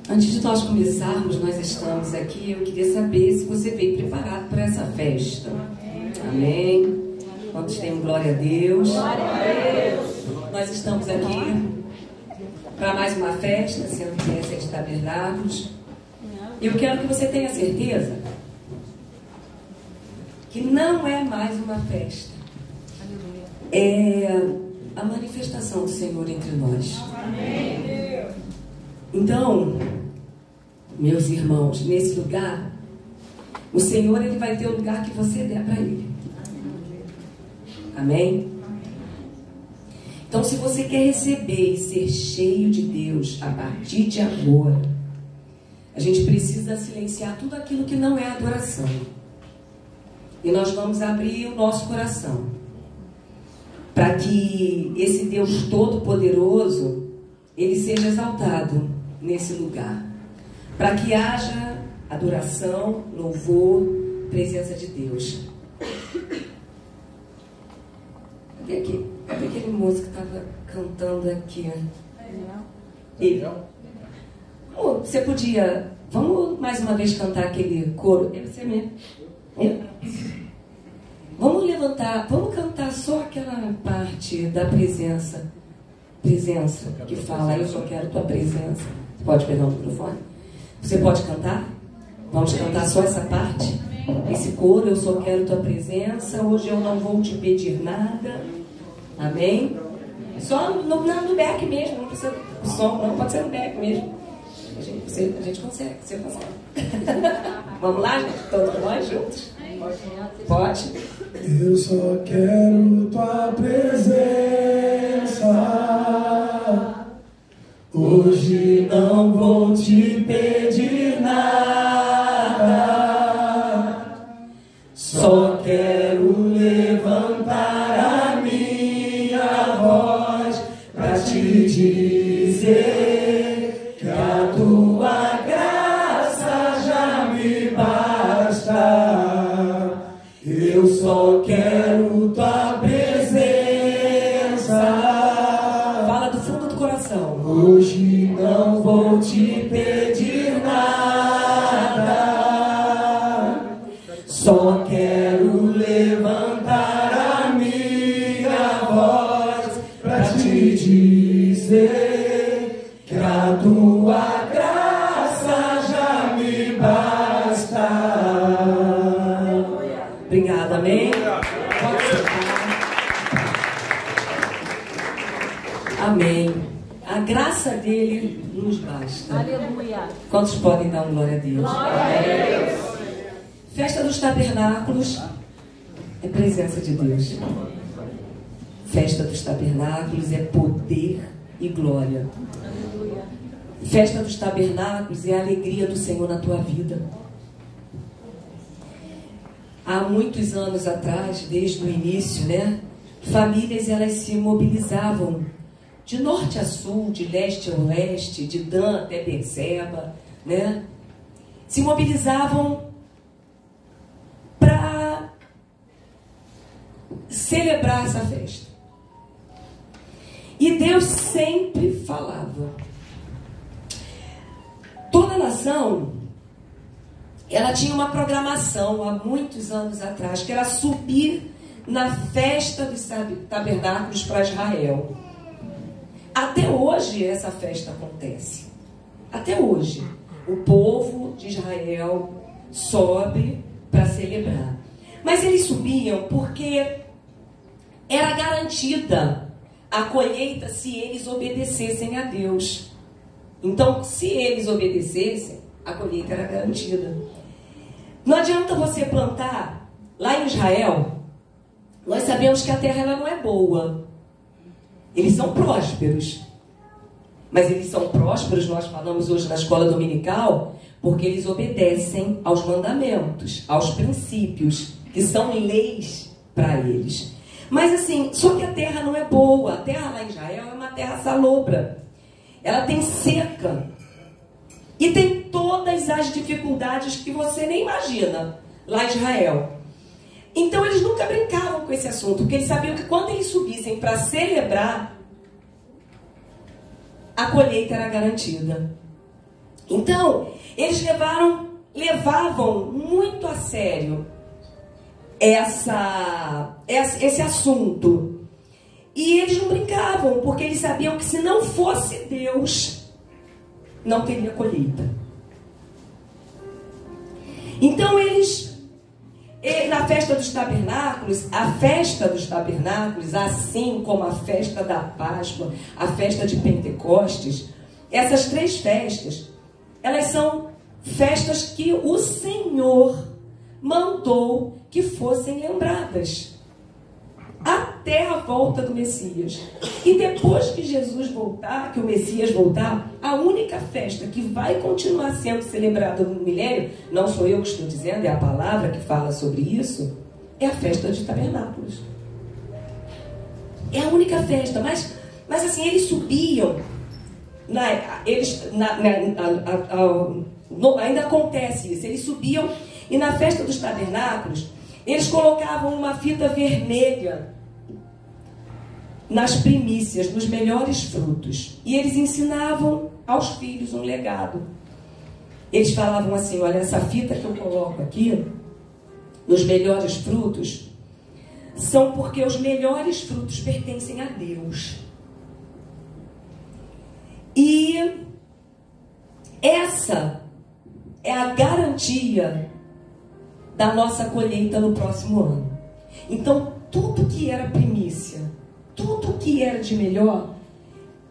Antes de nós começarmos, nós estamos aqui, eu queria saber se você veio preparado para essa festa. Amém? Quantos têm glória a Deus? Glória a Deus. Nós estamos aqui para mais uma festa, sendo que essa é de Tabernáculos. E eu quero que você tenha certeza que não é mais uma festa. É a manifestação do Senhor entre nós. Então, meus irmãos, nesse lugar, o Senhor ele vai ter o lugar que você der para Ele. Amém? Então, se você quer receber e ser cheio de Deus a partir de agora, a gente precisa silenciar tudo aquilo que não é adoração. E nós vamos abrir o nosso coração para que esse Deus Todo-Poderoso ele seja exaltado nesse lugar, para que haja adoração, louvor, presença de Deus. Cadê aquele moço que estava cantando aqui? Ele. Você podia, vamos mais uma vez cantar aquele coro? É você mesmo. Vamos levantar, vamos cantar só aquela parte da presença que fala, eu só quero tua presença. Você pode pegar o microfone? Você pode cantar? Vamos cantar só essa parte? Esse coro, eu só quero tua presença, hoje eu não vou te pedir nada. Amém? Só no back mesmo, não precisa o som, não pode ser no back mesmo. A gente consegue, você consegue. Vamos lá, gente? Todos nós juntos? Pode? Eu só quero tua presença. Hoje não vou te pedir nada. Só quero levantar a minha voz pra te dizer que a tua graça já me basta. Eu só quero tua presença. Fala do fundo do coração. Hoje não vou te pedir nada. Só quero levantar a minha voz pra te dizer que a tua graça já me basta. Obrigada, amém? Pode sentar. Amém. A graça dele nos basta. Aleluia. Quantos podem dar uma glória a Deus? Glória a Deus. Festa dos Tabernáculos é presença de Deus. Festa dos Tabernáculos é poder e glória. Aleluia. Festa dos Tabernáculos é a alegria do Senhor na tua vida. Há muitos anos atrás, desde o início, famílias elas se mobilizavam de norte a sul, de leste a oeste, de Dan até Berseba, se mobilizavam para celebrar essa festa. E Deus sempre falava. Toda nação, ela tinha uma programação há muitos anos atrás, que era subir na festa dos tabernáculos para Israel. Até hoje essa festa acontece. Até hoje. O povo de Israel sobe para celebrar. Mas eles subiam porque era garantida a colheita se eles obedecessem a Deus. Então, se eles obedecessem, a colheita era garantida. Não adianta você plantar lá em Israel. Nós sabemos que a terra ela não é boa. Eles são prósperos. Mas eles são prósperos, nós falamos hoje na escola dominical, porque eles obedecem aos mandamentos, aos princípios, que são leis para eles. Mas assim, só que a terra não é boa. A terra lá em Israel é uma terra salobra. Ela tem seca. E tem todas as dificuldades que você nem imagina lá em Israel. Então eles nunca brincavam com esse assunto, porque eles sabiam que quando eles subissem para celebrar, a colheita era garantida. Então, eles levavam muito a sério esse assunto. E eles não brincavam, porque eles sabiam que se não fosse Deus, não teria colheita. Então na festa dos tabernáculos, a festa dos tabernáculos, assim como a festa da Páscoa, a festa de Pentecostes, essas 3 festas, elas são festas que o Senhor mandou que fossem lembradas até a volta do Messias. E depois que Jesus voltar, que o Messias voltar, a única festa que vai continuar sendo celebrada no milênio, não sou eu que estou dizendo, é a palavra que fala sobre isso, é a festa de tabernáculos. É a única festa, mas assim, eles subiam, ainda acontece isso, eles subiam e na festa dos tabernáculos, eles colocavam uma fita vermelha nas primícias, nos melhores frutos. E eles ensinavam aos filhos um legado. Eles falavam assim, olha, essa fita que eu coloco aqui, nos melhores frutos, são porque os melhores frutos pertencem a Deus. E essa é a garantia da nossa colheita no próximo ano. Então, tudo que era primícia, tudo que era de melhor,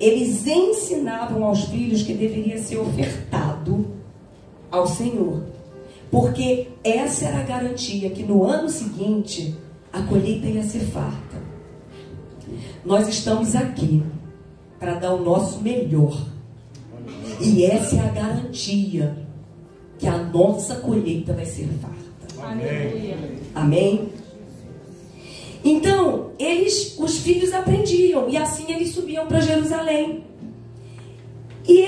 eles ensinavam aos filhos que deveria ser ofertado ao Senhor. Porque essa era a garantia que no ano seguinte a colheita ia ser farta. Nós estamos aqui para dar o nosso melhor. E essa é a garantia que a nossa colheita vai ser farta. Amém. Amém? Então, os filhos aprendiam, e assim eles subiam para Jerusalém. E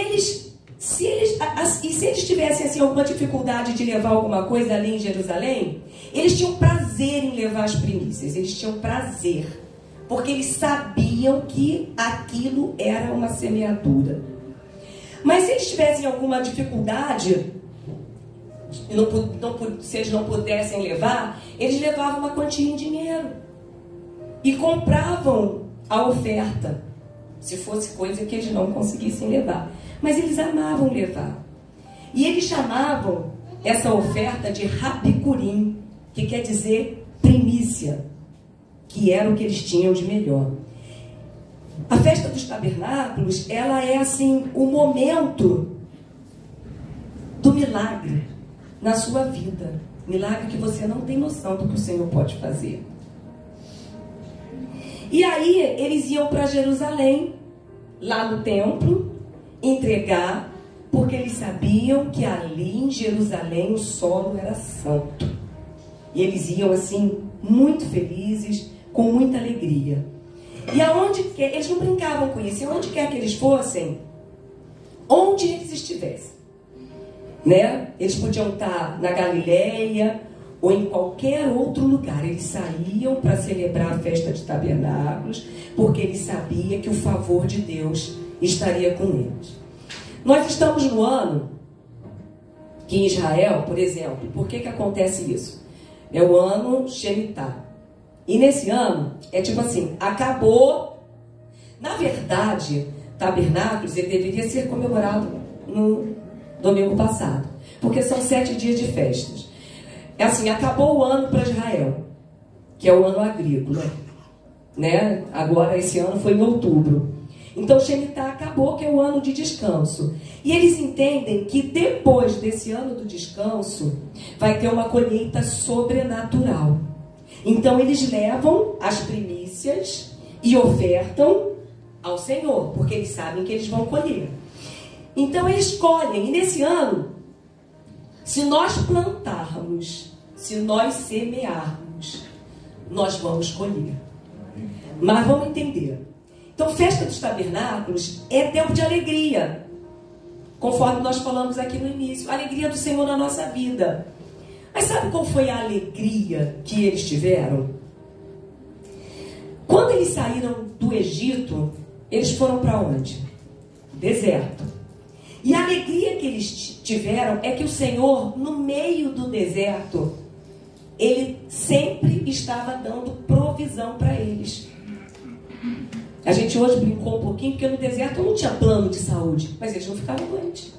se eles tivessem assim, alguma dificuldade de levar alguma coisa ali em Jerusalém, eles tinham prazer em levar as primícias, eles tinham prazer, porque eles sabiam que aquilo era uma semeadura. Mas se eles tivessem alguma dificuldade, se eles não pudessem levar, eles levavam uma quantia em dinheiro e compravam a oferta, se fosse coisa que eles não conseguissem levar. Mas eles amavam levar. E eles chamavam essa oferta de Rabicurim, que quer dizer primícia, que era o que eles tinham de melhor. A festa dos tabernáculos, ela é assim, o momento do milagre na sua vida. Milagre que você não tem noção do que o Senhor pode fazer. E aí eles iam para Jerusalém, lá no templo, entregar, porque eles sabiam que ali em Jerusalém o solo era santo. E eles iam assim, muito felizes, com muita alegria. E aonde quer, eles não brincavam com isso, e aonde quer que eles fossem, onde eles estivessem, né? Eles podiam estar na Galileia ou em qualquer outro lugar. Eles saíam para celebrar a festa de tabernáculos, porque eles sabiam que o favor de Deus estaria com eles. Nós estamos no ano que em Israel, por exemplo, por que acontece isso? É o ano Shemitah. E nesse ano, é tipo assim, acabou. Na verdade, tabernáculos, ele deveria ser comemorado no domingo passado, porque são 7 dias de festas. É assim, acabou o ano para Israel, que é o ano agrícola, né? Agora, esse ano foi em outubro. Então, Shemitah acabou, que é o ano de descanso. E eles entendem que depois desse ano do descanso, vai ter uma colheita sobrenatural. Então, eles levam as primícias e ofertam ao Senhor, porque eles sabem que eles vão colher. Então, eles colhem. E nesse ano, se nós plantarmos, se nós semearmos, nós vamos colher. Mas vamos entender. Então, festa dos tabernáculos é tempo de alegria, conforme nós falamos aqui no início, a alegria do Senhor na nossa vida. Mas sabe qual foi a alegria que eles tiveram? Quando eles saíram do Egito, eles foram para onde? Deserto. E a alegria que eles tiveram é que o Senhor, no meio do deserto, Ele sempre estava dando provisão para eles. A gente hoje brincou um pouquinho, porque no deserto não tinha plano de saúde, mas eles não ficavam doentes.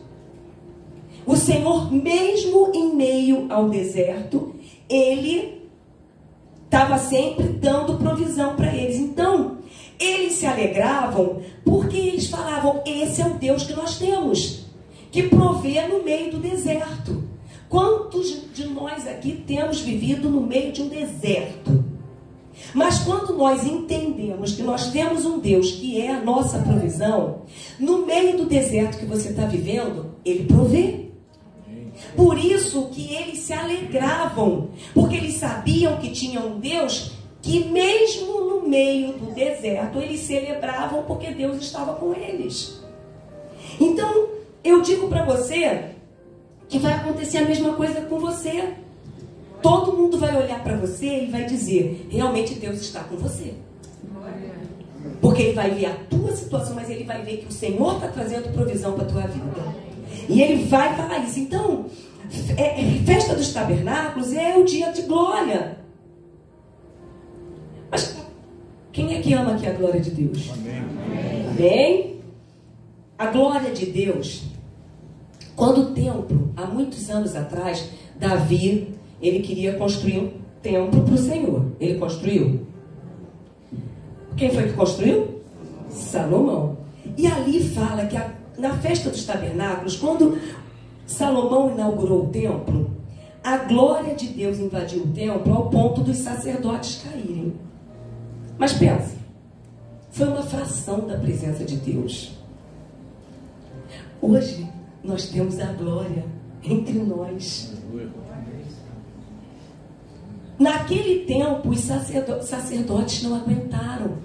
O Senhor, mesmo em meio ao deserto, Ele estava sempre dando provisão para eles. Então, eles se alegravam porque eles falavam: esse é o Deus que nós temos, que provê no meio do deserto. Quantos de nós aqui temos vivido no meio de um deserto? Mas quando nós entendemos que nós temos um Deus que é a nossa provisão, no meio do deserto que você está vivendo, Ele provê. Por isso que eles se alegravam, porque eles sabiam que tinha um Deus que mesmo no meio do deserto, eles celebravam porque Deus estava com eles. Então, eu digo para você que vai acontecer a mesma coisa com você. Todo mundo vai olhar para você e vai dizer: realmente Deus está com você. Porque Ele vai ver a tua situação, mas Ele vai ver que o Senhor está trazendo provisão para a tua vida. E Ele vai falar isso. Então, festa dos tabernáculos é o dia de glória. Mas quem é que ama aqui a glória de Deus? Amém. Amém? A glória de Deus, quando o templo, há muitos anos atrás, Davi, ele queria construir um templo para o Senhor. Ele construiu. Quem foi que construiu? Salomão. E ali fala que na festa dos tabernáculos, quando Salomão inaugurou o templo, a glória de Deus invadiu o templo ao ponto dos sacerdotes caírem. Mas pensa, foi uma fração da presença de Deus. Hoje nós temos a glória entre nós. Naquele tempo os sacerdotes não aguentaram.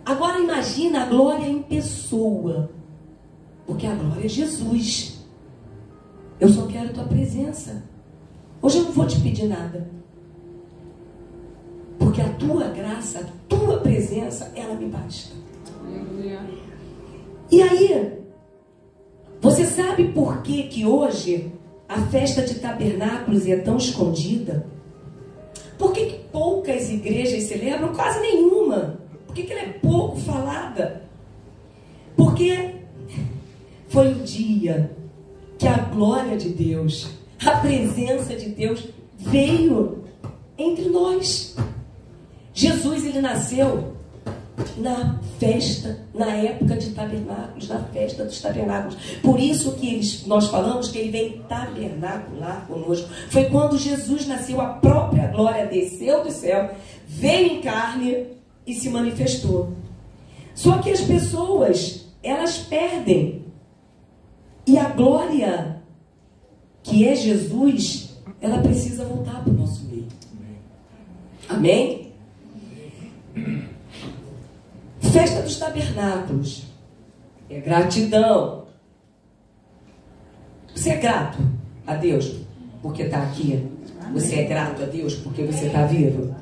Agora imagina a glória em pessoa, porque a glória é Jesus. Eu só quero a tua presença. Hoje eu não vou te pedir nada, porque a tua graça, a tua presença, ela me basta. E aí, você sabe por que hoje a festa de tabernáculos é tão escondida? Por que poucas igrejas celebram? Quase nenhuma. Por que ela é pouco falada? Porque foi o dia que a glória de Deus, a presença de Deus veio entre nós. Jesus, ele nasceu na festa, na época de tabernáculos, na festa dos tabernáculos. Por isso que nós falamos que ele vem tabernacular conosco. Foi quando Jesus nasceu, a própria glória desceu do céu, veio em carne e se manifestou. Só que as pessoas, elas perdem. E a glória, que é Jesus, ela precisa voltar para o nosso meio. Amém? Festa dos tabernáculos é gratidão. Você é grato a Deus porque está aqui? Você é grato a Deus porque você está vivo?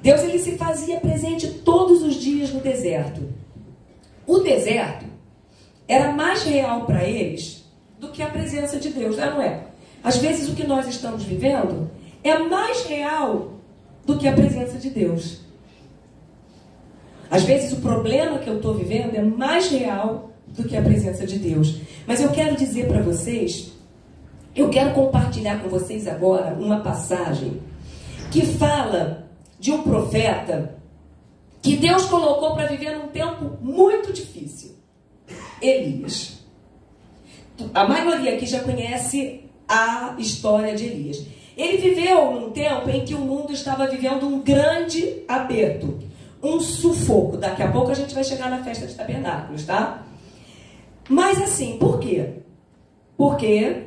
Deus, ele se fazia presente todos os dias no deserto. O deserto era mais real para eles do que a presença de Deus, não é? Às vezes o que nós estamos vivendo é mais real do que a presença de Deus. Às vezes o problema que eu estou vivendo é mais real do que a presença de Deus. Mas eu quero dizer para vocês, eu quero compartilhar com vocês agora uma passagem que fala de um profeta que Deus colocou para viver num tempo muito difícil. Elias. A maioria aqui já conhece a história de Elias. Ele viveu num tempo em que o mundo estava vivendo um grande aperto, um sufoco. Daqui a pouco a gente vai chegar na festa de tabernáculos, tá? Mas assim, por quê? Porque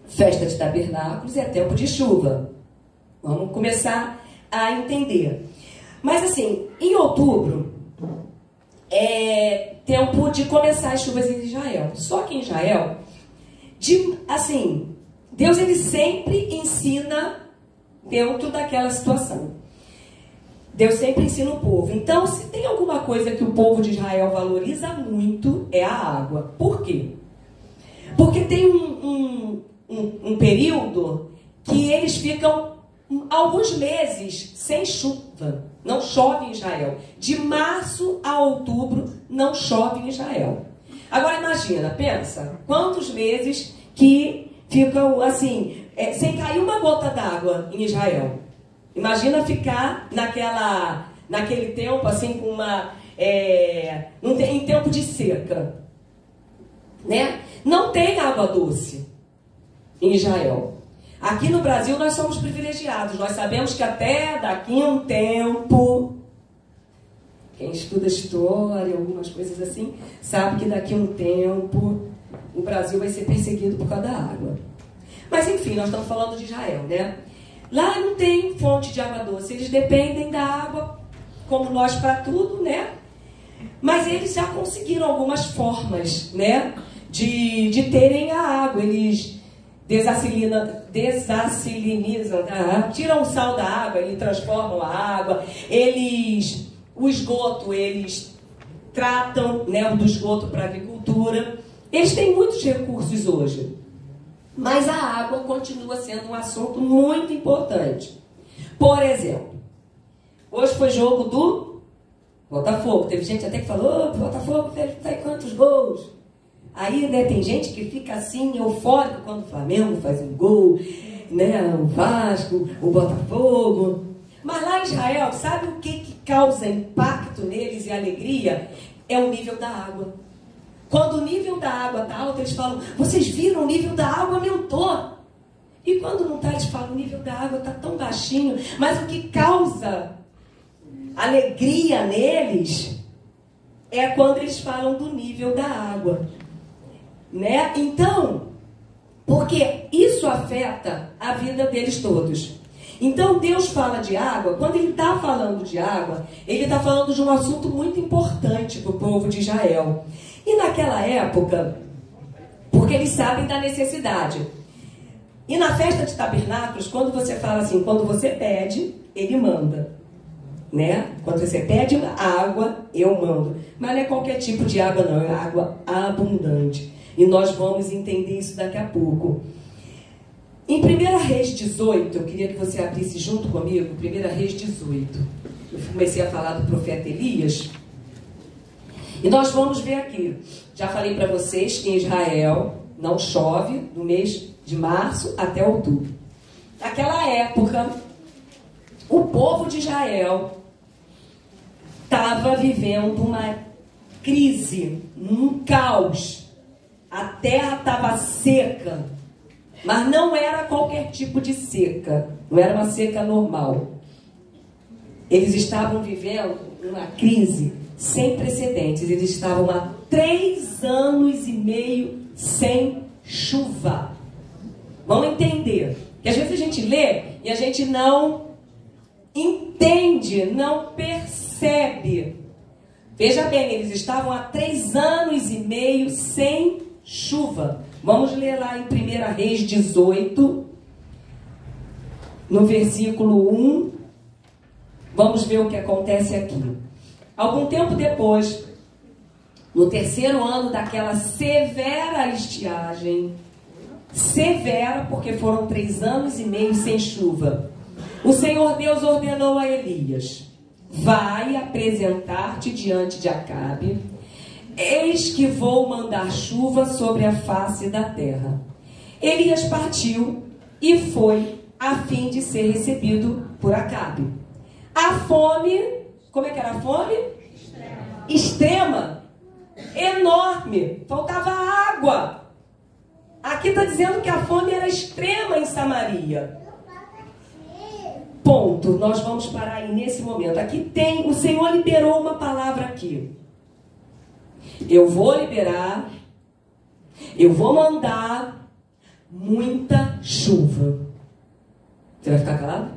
festa de tabernáculos é tempo de chuva. Vamos começar a entender. Mas assim, em outubro é tempo de começar as chuvas em Israel. Só que em Israel, Deus, ele sempre ensina dentro daquela situação. Deus sempre ensina o povo. Então, se tem alguma coisa que o povo de Israel valoriza muito, é a água. Por quê? Porque tem um período que eles ficam alguns meses sem chuva. Não chove em Israel. De março a outubro, não chove em Israel. Agora imagina, pensa, quantos meses que ficam assim, sem cair uma gota d'água em Israel. Imagina ficar naquele tempo, assim, com em tempo de seca. Né? Não tem água doce em Israel. Aqui no Brasil nós somos privilegiados. Nós sabemos que até daqui a um tempo, quem estuda história, algumas coisas assim, sabe que daqui a um tempo o Brasil vai ser perseguido por causa da água. Mas enfim, nós estamos falando de Israel, né? Lá não tem fonte de água doce. Eles dependem da água, como nós, para tudo, né? Mas eles já conseguiram algumas formas, né? De terem a água. Eles desassalinizam a água, tiram o sal da água e transformam a água. O esgoto, eles tratam, né, do esgoto para a agricultura. Eles têm muitos recursos hoje. Mas a água continua sendo um assunto muito importante. Por exemplo, hoje foi jogo do Botafogo. Teve gente até que falou, Botafogo faz quantos gols? Aí, né, tem gente que fica assim, eufórico quando o Flamengo faz um gol, né, o Vasco, o Botafogo. Mas lá em Israel, sabe o que causa impacto neles e alegria? É o nível da água. Quando o nível da água está alto, eles falam, vocês viram, o nível da água aumentou. E quando não está, eles falam, o nível da água está tão baixinho. Mas o que causa alegria neles é quando eles falam do nível da água. Né? Então, porque isso afeta a vida deles todos. Então Deus fala de água. Quando ele está falando de água, ele está falando de um assunto muito importante para o povo de Israel. E naquela época, porque eles sabem da necessidade. E na festa de tabernáculos, quando você fala assim, quando você pede, ele manda. Né? Quando você pede água, eu mando. Mas não é qualquer tipo de água não, é água abundante. E nós vamos entender isso daqui a pouco. Em 1 Reis 18, eu queria que você abrisse junto comigo, 1 Reis 18. Eu comecei a falar do profeta Elias. E nós vamos ver aqui. Já falei para vocês que em Israel não chove no mês de março até outubro. Naquela época, o povo de Israel estava vivendo uma crise, um caos. A terra estava seca, mas não era qualquer tipo de seca, não era uma seca normal. Eles estavam vivendo uma crise sem precedentes. Eles estavam há 3 anos e meio sem chuva. Vamos entender, que às vezes a gente lê e a gente não entende, não percebe. Veja bem, eles estavam há 3 anos e meio sem chuva. Vamos ler lá em 1 Reis 18, no versículo 1. Vamos ver o que acontece aqui. Algum tempo depois, no 3º ano daquela severa estiagem, severa porque foram 3 anos e meio sem chuva, o Senhor Deus ordenou a Elias: vai apresentar-te diante de Acabe. Eis que vou mandar chuva sobre a face da terra. Elias partiu e foi a fim de ser recebido por Acabe. A fome, como é que era a fome? Extrema. Enorme. Faltava água. Aqui está dizendo que a fome era extrema em Samaria. Ponto. Nós vamos parar aí nesse momento. Aqui tem, o Senhor liberou uma palavra aqui. Eu vou liberar, eu vou mandar muita chuva. Você vai ficar calado?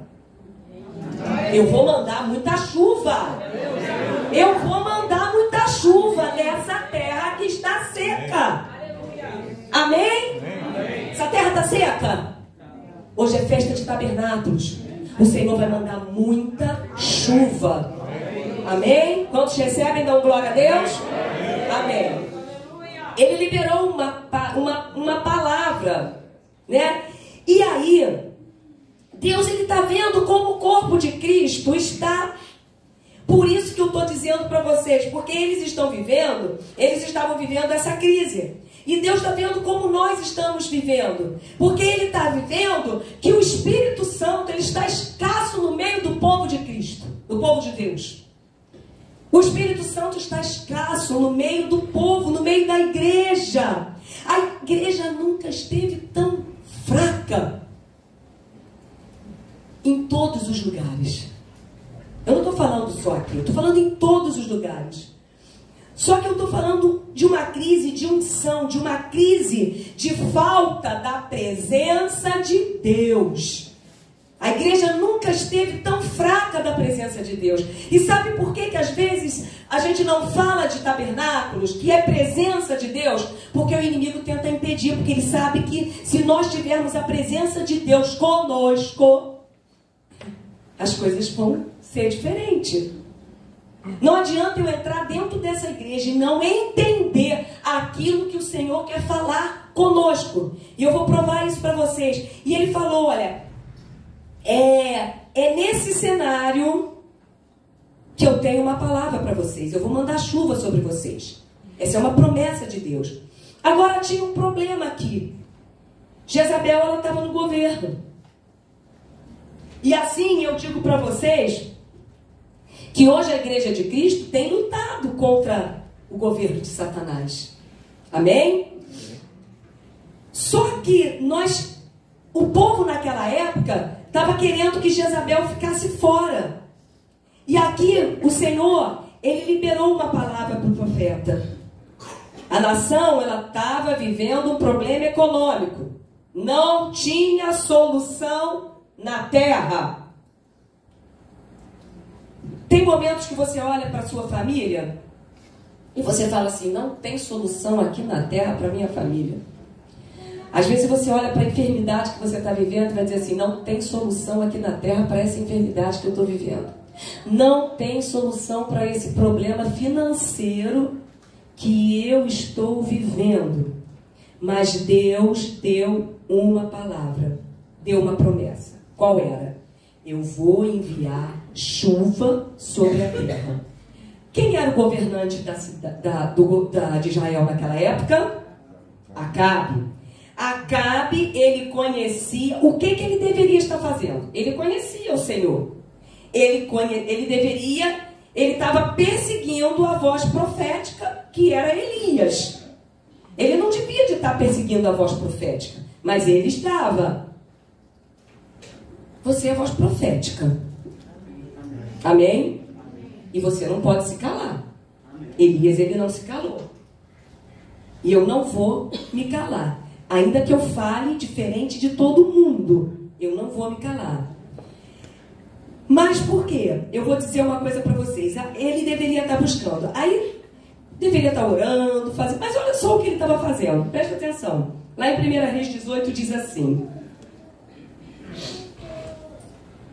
Eu vou mandar muita chuva. Eu vou mandar muita chuva nessa terra que está seca. Amém? Essa terra está seca? Hoje é festa de tabernáculos. O Senhor vai mandar muita chuva. chuva. Amém? Quantos recebem, dão glória a Deus? Amém. Ele liberou uma palavra, né? E aí, Deus está vendo como o corpo de Cristo está. Por isso que eu estou dizendo para vocês, porque eles estavam vivendo essa crise. E Deus está vendo como nós estamos vivendo. Porque Ele está vivendo que o Espírito Santo ele está escasso no meio do povo de Cristo, do povo de Deus. O Espírito Santo está escasso no meio do povo, no meio da igreja. A igreja nunca esteve tão fraca em todos os lugares. Eu não estou falando só aqui, eu estou falando em todos os lugares. Só que eu estou falando de uma crise de unção, de uma crise de falta da presença de Deus. A igreja nunca esteve tão fraca da presença de Deus. E sabe por que às vezes a gente não fala de tabernáculos, que é presença de Deus? Porque o inimigo tenta impedir, porque ele sabe que se nós tivermos a presença de Deus conosco, as coisas vão ser diferentes. Não adianta eu entrar dentro dessa igreja e não entender aquilo que o Senhor quer falar conosco. E eu vou provar isso para vocês. E ele falou, olha, é nesse cenário que eu tenho uma palavra para vocês. Eu vou mandar chuva sobre vocês. Essa é uma promessa de Deus. Agora tinha um problema aqui. Jezabel, ela estava no governo. E assim eu digo para vocês que hoje a igreja de Cristo tem lutado contra o governo de Satanás. Amém? Só que o povo naquela época estava querendo que Jezabel ficasse fora. E aqui o Senhor, ele liberou uma palavra para o profeta. A nação, ela estava vivendo um problema econômico. Não tinha solução na terra. Tem momentos que você olha para a sua família e você fala assim, não tem solução aqui na terra para minha família. Às vezes você olha para a enfermidade que você está vivendo e vai dizer assim, não tem solução aqui na terra para essa enfermidade que eu estou vivendo. Não tem solução para esse problema financeiro que eu estou vivendo. Mas Deus deu uma palavra, deu uma promessa. Qual era? Eu vou enviar chuva sobre a terra. Quem era o governante de Israel naquela época? Acabe. Acabe, ele conhecia o que ele deveria estar fazendo. Ele conhecia o Senhor. Ele estava perseguindo a voz profética que era Elias. Ele não devia de estar perseguindo a voz profética, mas ele estava. Você é a voz profética. Amém? E você não pode se calar. Elias, ele não se calou. E eu não vou me calar. Ainda que eu fale diferente de todo mundo, eu não vou me calar. Mas por quê? Eu vou dizer uma coisa para vocês. Ele deveria estar buscando. Aí, deveria estar orando, fazendo. Mas olha só o que ele estava fazendo. Presta atenção. Lá em 1 Reis 18 diz assim.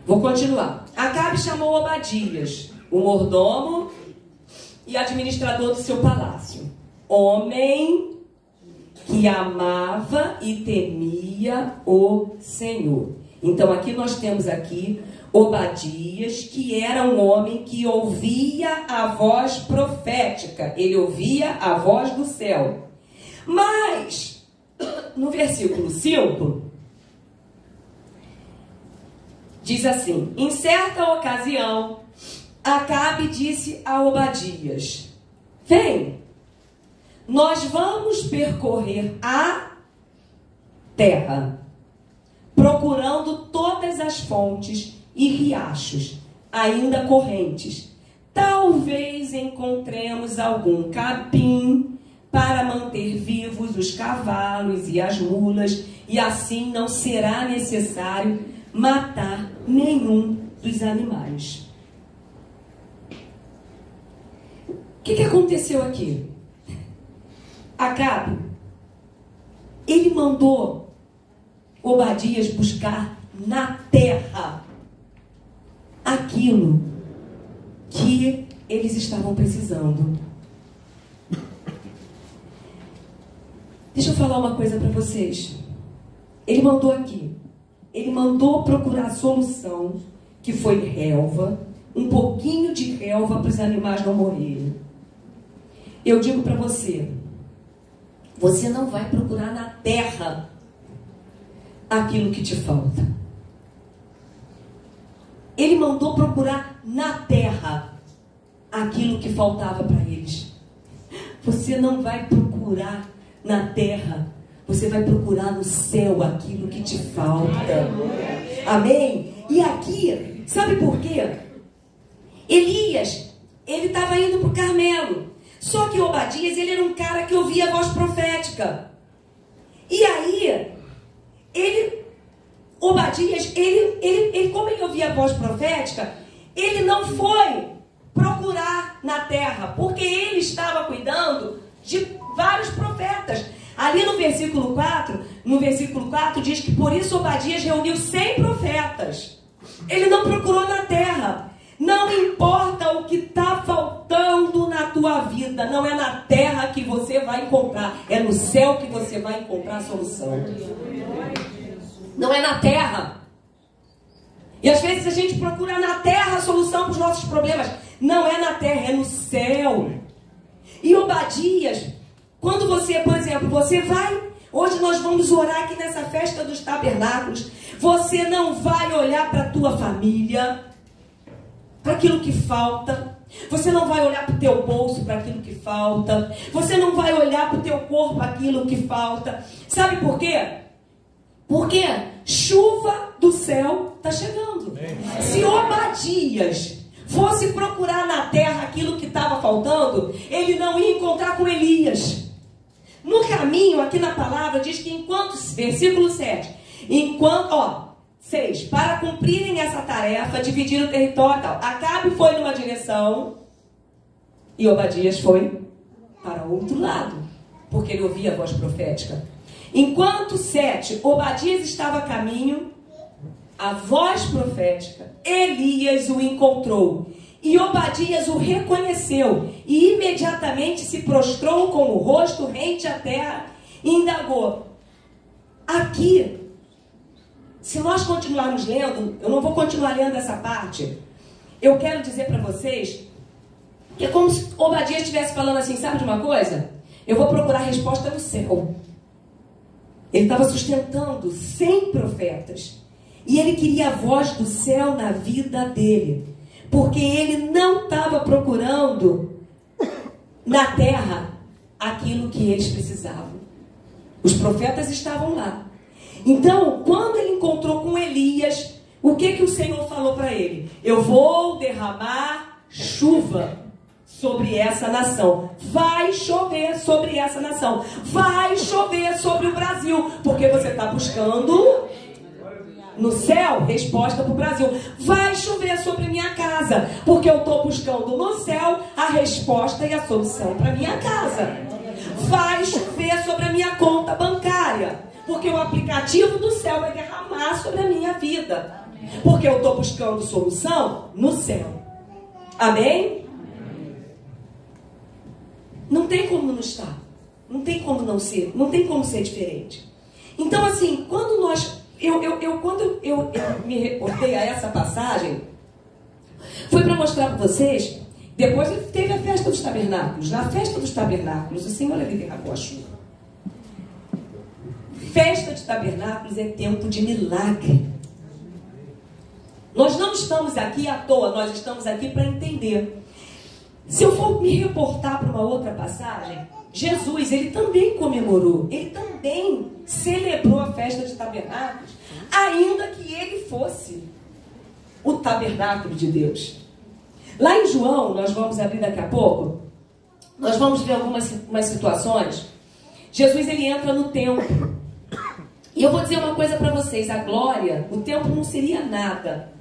Vou continuar. Acabe chamou Obadias, o mordomo e administrador do seu palácio. Homem que amava e temia o Senhor. Então aqui nós temos aqui Obadias, que era um homem que ouvia a voz profética. Ele ouvia a voz do céu. Mas, no versículo 5, diz assim, em certa ocasião, Acabe disse a Obadias, vem, nós vamos percorrer a terra, procurando todas as fontes e riachos, ainda correntes. Talvez encontremos algum capim para manter vivos os cavalos e as mulas, e assim não será necessário matar nenhum dos animais. O que aconteceu aqui? Acabe, ele mandou Obadias buscar na terra aquilo que eles estavam precisando. Deixa eu falar uma coisa para vocês. Ele mandou aqui. Ele mandou procurar a solução, que foi relva, um pouquinho de relva para os animais não morrerem. Eu digo para você, você não vai procurar na terra aquilo que te falta. Ele mandou procurar na terra aquilo que faltava para eles. Você não vai procurar na terra, você vai procurar no céu aquilo que te falta. Amém? E aqui, sabe por quê? Elias, ele estava indo para o Carmelo. Só que Obadias, ele era um cara que ouvia a voz profética. E aí, Obadias, como ele ouvia a voz profética, ele não foi procurar na terra, porque ele estava cuidando de vários profetas. Ali no versículo 4 diz que por isso Obadias reuniu 100 profetas. Ele não procurou na terra. Não importa o que está faltando na tua vida, não é na terra que você vai encontrar, é no céu que você vai encontrar a solução. Não é na terra. E às vezes a gente procura na terra a solução para os nossos problemas. Não é na terra, é no céu. E Obadias, quando você, por exemplo, você vai... Hoje nós vamos orar aqui nessa festa dos tabernáculos. Você não vai olhar para a tua família, para aquilo que falta. Você não vai olhar para o teu bolso, para aquilo que falta. Você não vai olhar para o teu corpo, aquilo que falta. Sabe por quê? Porque chuva do céu está chegando. Se Obadias fosse procurar na terra aquilo que estava faltando, ele não ia encontrar com Elias. No caminho, aqui na palavra, diz que versículo 7, 6, para cumprirem essa tarefa, dividir o território, tal. Acabe foi numa direção e Obadias foi para o outro lado, porque ele ouvia a voz profética. Enquanto 7, Obadias estava a caminho, a voz profética, Elias o encontrou. E Obadias o reconheceu e imediatamente se prostrou com o rosto rente à terra e indagou. Aqui, se nós continuarmos lendo, eu não vou continuar lendo essa parte, eu quero dizer para vocês que é como se Obadias estivesse falando assim, sabe de uma coisa? Eu vou procurar resposta no céu. Ele estava sustentando 100 profetas. E ele queria a voz do céu na vida dele. Porque ele não estava procurando na terra aquilo que eles precisavam. Os profetas estavam lá. Então, quando ele encontrou com Elias, o que o Senhor falou para ele? Eu vou derramar chuva sobre essa nação. Vai chover sobre essa nação. Vai chover sobre o Brasil. Porque você está buscando no céu resposta para o Brasil. Vai chover sobre a minha casa. Porque eu estou buscando no céu a resposta e a solução para a minha casa. Vai chover sobre a minha conta bancária. Porque o aplicativo do céu vai derramar sobre a minha vida. Porque eu estou buscando solução no céu. Amém? Não tem como não estar. Não tem como não ser. Não tem como ser diferente. Então, assim, quando nós... Quando eu me reportei a essa passagem, foi para mostrar para vocês. Depois teve a festa dos tabernáculos. Na festa dos tabernáculos, o Senhor ali derramou a chuva. Festa de tabernáculos é tempo de milagre. Nós não estamos aqui à toa, nós estamos aqui para entender. Se eu for me reportar para uma outra passagem, Jesus, ele também comemorou, ele também celebrou a festa de tabernáculos, ainda que ele fosse o tabernáculo de Deus. Lá em João, nós vamos abrir daqui a pouco, nós vamos ver algumas situações. Jesus, ele entra no templo. E eu vou dizer uma coisa para vocês, a glória, o templo não seria nada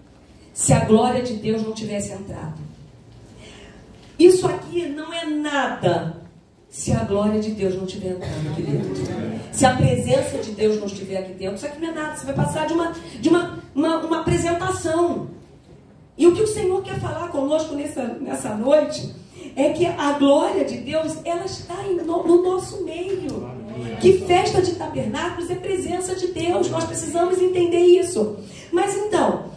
se a glória de Deus não tivesse entrado. Isso aqui não é nada se a glória de Deus não estiver entrando aqui dentro. Se a presença de Deus não estiver aqui dentro, isso aqui não é nada. Você vai passar de uma apresentação. E o que o Senhor quer falar conosco nessa noite é que a glória de Deus, ela está no nosso meio. Que festa de tabernáculos é presença de Deus. Nós precisamos entender isso. Mas então,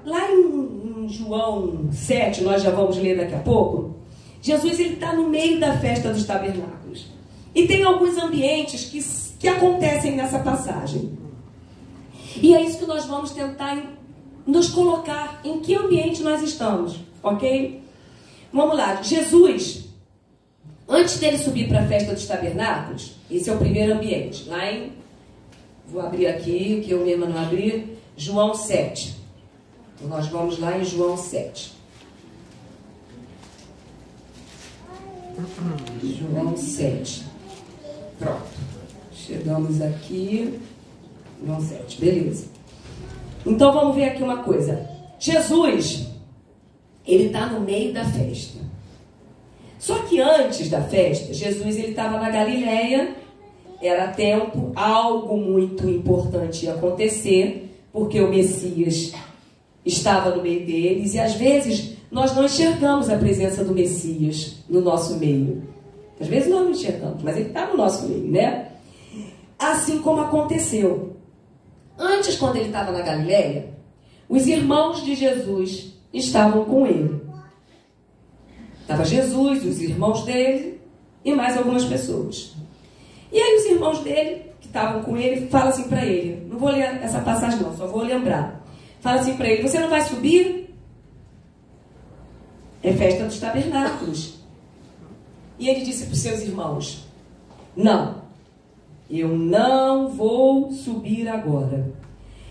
lá em João 7, nós já vamos ler daqui a pouco, Jesus está no meio da festa dos tabernáculos. E tem alguns ambientes que acontecem nessa passagem. E é isso que nós vamos tentar nos colocar. Em que ambiente nós estamos, ok? Vamos lá. Jesus, antes dele subir para a festa dos tabernáculos, esse é o primeiro ambiente. Lá em... Vou abrir aqui, que eu mesma não abri. João 7. Então, nós vamos lá em João 7. João 7. Pronto. Chegamos aqui. João 7. Beleza. Então vamos ver aqui uma coisa. Jesus, ele está no meio da festa. Só que antes da festa, Jesus ele estava na Galileia. Era tempo, algo muito importante ia acontecer, porque o Messias estava no meio deles. E às vezes nós não enxergamos a presença do Messias no nosso meio. Às vezes nós não enxergamos, mas ele está no nosso meio, né? Assim como aconteceu. Antes, quando ele estava na Galileia, os irmãos de Jesus estavam com ele. Estava Jesus, os irmãos dele e mais algumas pessoas. E aí os irmãos dele, que estavam com ele, falam assim para ele. Não vou ler essa passagem não, só vou lembrar. Fala assim para ele: você não vai subir? É festa dos tabernáculos. E ele disse para os seus irmãos: não, eu não vou subir agora.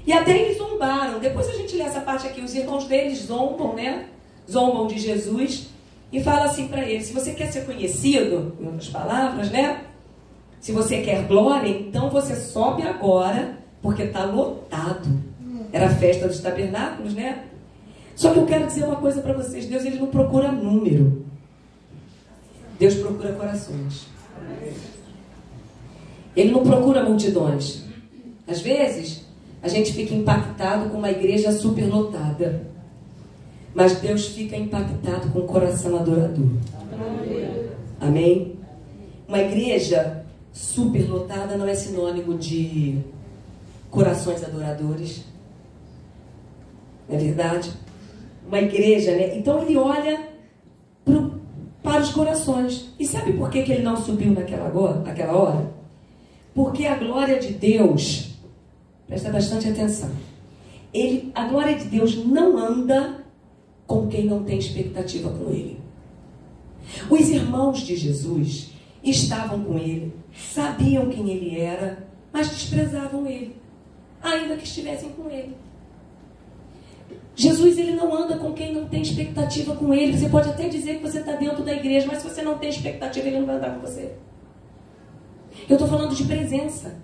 E até eles zombaram. Depois a gente lê essa parte aqui. Os irmãos deles zombam, né? Zombam de Jesus. E fala assim para ele: se você quer ser conhecido, em outras palavras, né? Se você quer glória, então você sobe agora, porque está lotado. Era a festa dos tabernáculos, né? Só que eu quero dizer uma coisa para vocês. Deus, ele não procura número. Deus procura corações. Ele não procura multidões. Às vezes, a gente fica impactado com uma igreja superlotada. Mas Deus fica impactado com o coração adorador. Amém? Uma igreja superlotada não é sinônimo de corações adoradores. Não é verdade? Uma igreja, né? Então ele olha para os corações. E sabe por que ele não subiu naquela hora? Porque a glória de Deus, presta bastante atenção, a glória de Deus não anda com quem não tem expectativa com ele. Os irmãos de Jesus estavam com ele, sabiam quem ele era, mas desprezavam ele, ainda que estivessem com ele. Jesus, ele não anda com quem não tem expectativa com ele. Você pode até dizer que você está dentro da igreja, mas se você não tem expectativa, ele não vai andar com você. Eu estou falando de presença.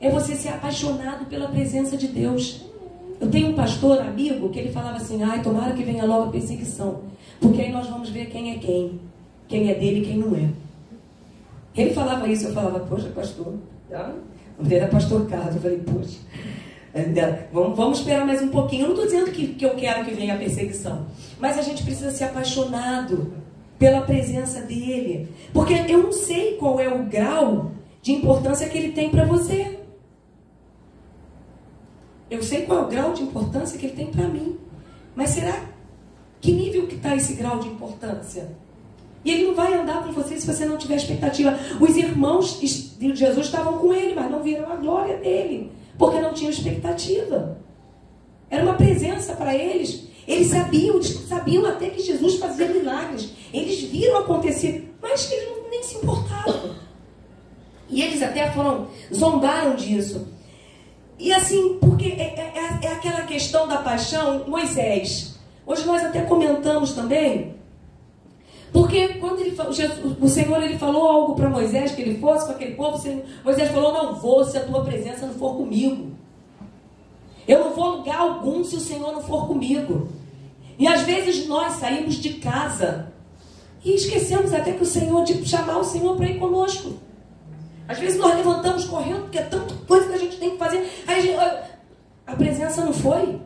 É você ser apaixonado pela presença de Deus. Eu tenho um pastor amigo que ele falava assim: ai, tomara que venha logo a perseguição, porque aí nós vamos ver quem é quem é dele e quem não é. Ele falava isso, eu falava: poxa, pastor, era pastor Carlos. Eu falei: poxa, vamos esperar mais um pouquinho. Eu não estou dizendo que eu quero que venha a perseguição, mas a gente precisa ser apaixonado pela presença dele, porque eu não sei qual é o grau de importância que ele tem para você. Eu sei qual é o grau de importância que ele tem para mim, mas será que nível que está esse grau de importância? E ele não vai andar com você se você não tiver expectativa. Os irmãos de Jesus estavam com ele, mas não viram a glória dele, porque não tinham expectativa. Era uma presença para eles. Eles sabiam até que Jesus fazia milagres. Eles viram acontecer, mas eles nem se importavam. E eles até zombaram disso. E assim, porque é aquela questão da paixão. Moisés, hoje nós até comentamos também, porque quando o Senhor ele falou algo para Moisés, que ele fosse com aquele povo, Moisés falou: não vou se a tua presença não for comigo. Eu não vou a lugar algum se o Senhor não for comigo. E às vezes nós saímos de casa e esquecemos até que o Senhor, de chamar o Senhor para ir conosco. Às vezes nós levantamos correndo, porque é tanta coisa que a gente tem que fazer. Aí a presença não foi.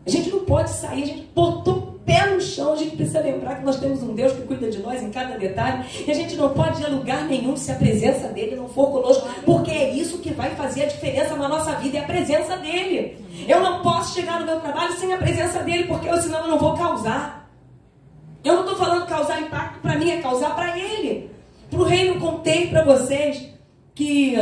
A gente não pode sair, a gente botou o pé no chão, a gente precisa lembrar que nós temos um Deus que cuida de nós em cada detalhe, e a gente não pode ir a lugar nenhum se a presença dele não for conosco, porque é isso que vai fazer a diferença na nossa vida, é a presença dele. Eu não posso chegar no meu trabalho sem a presença dele, porque senão eu não vou causar. Eu não estou falando causar impacto para mim, é causar para ele. Para o reino, contei para vocês que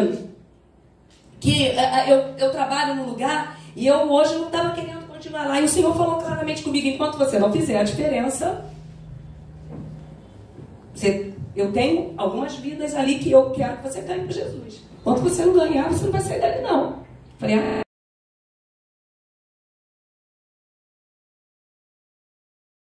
eu trabalho num lugar e eu hoje não estava querendo continuar lá. E o Senhor falou claramente comigo: enquanto você não fizer a diferença, eu tenho algumas vidas ali que eu quero que você ganhe para Jesus. Enquanto você não ganhar, você não vai sair dali, não. Falei: